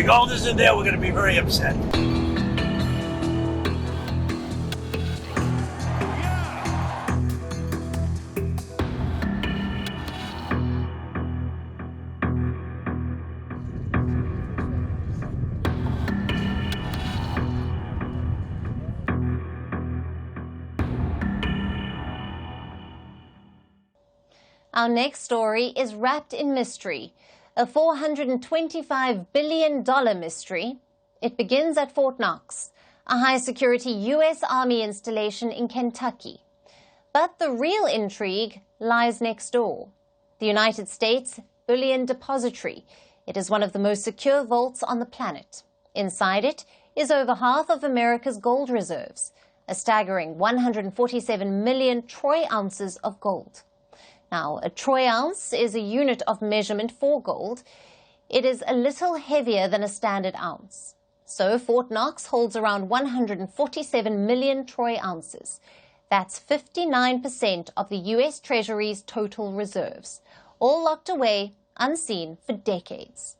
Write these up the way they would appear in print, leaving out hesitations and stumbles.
the gold isn't there, we're going to be very upset. Our next story is wrapped in mystery, a $425 billion mystery. It begins at Fort Knox, a high-security U.S. Army installation in Kentucky. But the real intrigue lies next door. The United States Bullion Depository. It is one of the most secure vaults on the planet. Inside it is over half of America's gold reserves, a staggering 147 million troy ounces of gold. Now, a troy ounce is a unit of measurement for gold. It is a little heavier than a standard ounce. So Fort Knox holds around 147 million troy ounces. That's 59% of the U.S. Treasury's total reserves, all locked away, unseen for decades.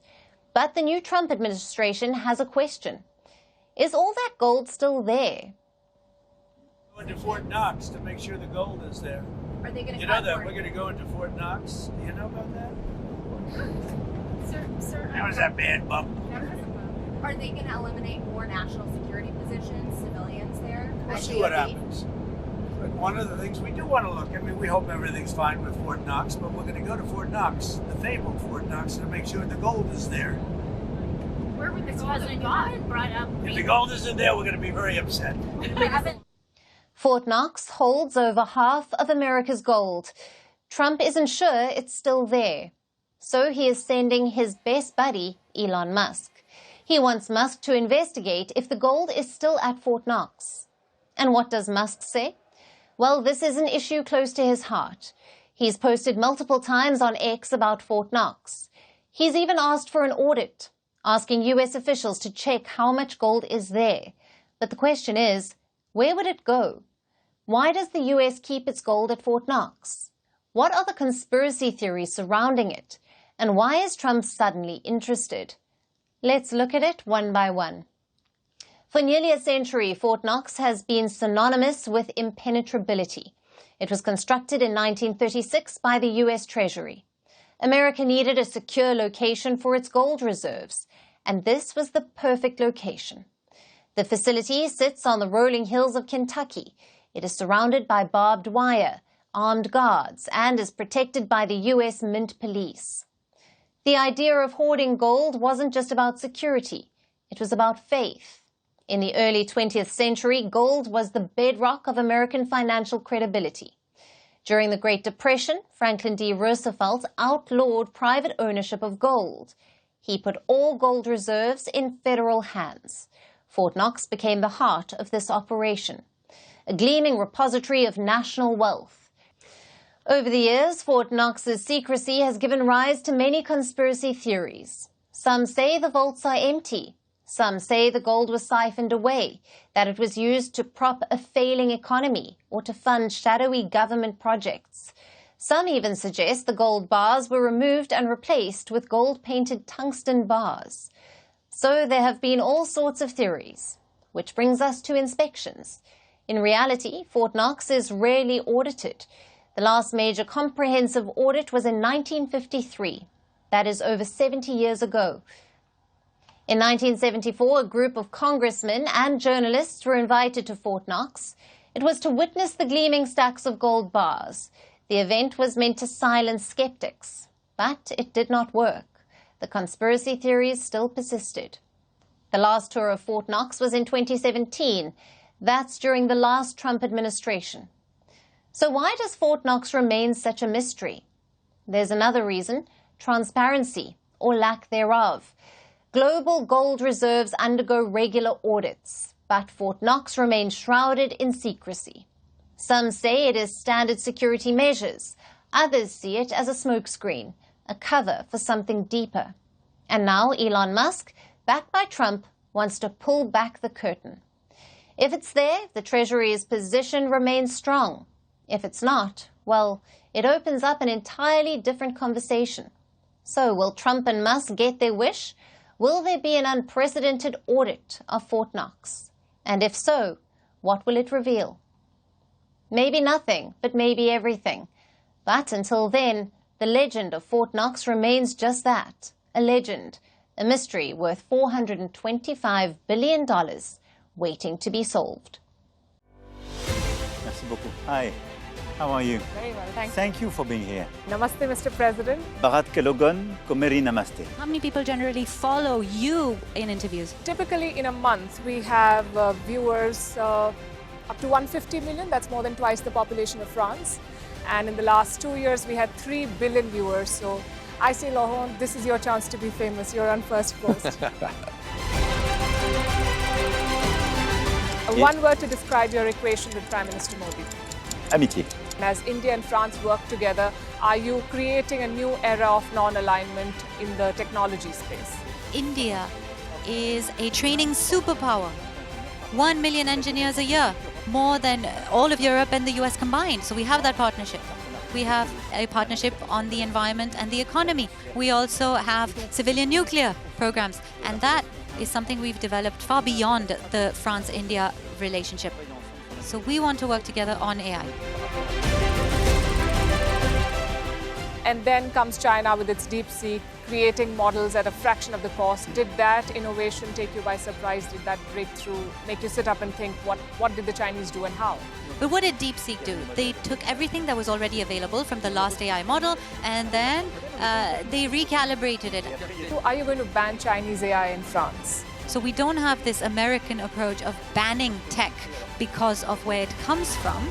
But the new Trump administration has a question. Is all that gold still there? Going to Fort Knox to make sure the gold is there. Are they going to? You know that we're going to go into Fort Knox. Do you know about that? Sir, That was that bad bump. Are they going to eliminate more national security positions, civilians there? We'll see what happens. But one of the things we do want to look, I mean, we hope everything's fine with Fort Knox, but we're going to go to Fort Knox, the fabled Fort Knox, to make sure the gold is there. Where would this President Biden brought up? If the gold isn't there, we're going to be very upset. Fort Knox holds over half of America's gold. Trump isn't sure it's still there. So he is sending his best buddy, Elon Musk. He wants Musk to investigate if the gold is still at Fort Knox. And what does Musk say? Well, this is an issue close to his heart. He's posted multiple times on X about Fort Knox. He's even asked for an audit, asking U.S. officials to check how much gold is there. But the question is, where would it go? Why does the U.S. keep its gold at Fort Knox? What are the conspiracy theories surrounding it? And why is Trump suddenly interested? Let's look at it one by one. For nearly a century, Fort Knox has been synonymous with impenetrability. It was constructed in 1936 by the U.S. Treasury. America needed a secure location for its gold reserves, and this was the perfect location. The facility sits on the rolling hills of Kentucky. It is surrounded by barbed wire, armed guards, and is protected by the U.S. Mint Police. The idea of hoarding gold wasn't just about security. It was about faith. In the early 20th century, gold was the bedrock of American financial credibility. During the Great Depression, Franklin D. Roosevelt outlawed private ownership of gold. He put all gold reserves in federal hands. Fort Knox became the heart of this operation, a gleaming repository of national wealth. Over the years, Fort Knox's secrecy has given rise to many conspiracy theories. Some say the vaults are empty. Some say the gold was siphoned away, that it was used to prop a failing economy or to fund shadowy government projects. Some even suggest the gold bars were removed and replaced with gold-painted tungsten bars. So there have been all sorts of theories, which brings us to inspections. In reality, Fort Knox is rarely audited. The last major comprehensive audit was in 1953. That is over 70 years ago. In 1974, a group of congressmen and journalists were invited to Fort Knox. It was to witness the gleaming stacks of gold bars. The event was meant to silence skeptics, but it did not work. The conspiracy theories still persisted. The last tour of Fort Knox was in 2017. That's during the last Trump administration. So why does Fort Knox remain such a mystery? There's another reason: transparency, or lack thereof. Global gold reserves undergo regular audits, but Fort Knox remains shrouded in secrecy. Some say it is standard security measures. Others see it as a smokescreen, a cover for something deeper. And now Elon Musk, backed by Trump, wants to pull back the curtain. If it's there, the Treasury's position remains strong. If it's not, well, it opens up an entirely different conversation. So will Trump and Musk get their wish? Will there be an unprecedented audit of Fort Knox? And if so, what will it reveal? Maybe nothing, but maybe everything. But until then, the legend of Fort Knox remains just that, a legend, a mystery worth $425 billion waiting to be solved. Merci beaucoup. Hi, how are you? Very well, thank you. Thank you for being here. Namaste, Mr. President. Bharat Kelogan, Komeri Namaste. How many people generally follow you in interviews? Typically in a month, we have viewers up to 150 million. That's more than twice the population of France. And in the last 2 years, we had 3 billion viewers. So I say, Laurent, this is your chance to be famous. You're on Firstpost. One word to describe your equation with Prime Minister Modi. Amitié. As India and France work together, are you creating a new era of non-alignment in the technology space? India is a training superpower. 1 million engineers a year, more than all of Europe and the US combined. So we have that partnership. We have a partnership on the environment and the economy. We also have civilian nuclear programs. And that is something we've developed far beyond the France-India relationship. So we want to work together on AI. And then comes China with its DeepSeek, creating models at a fraction of the cost. Did that innovation take you by surprise? Did that breakthrough make you sit up and think, what did the Chinese do and how? But what did DeepSeek do? They took everything that was already available from the last AI model and then they recalibrated it. So are you going to ban Chinese AI in France? So we don't have this American approach of banning tech because of where it comes from.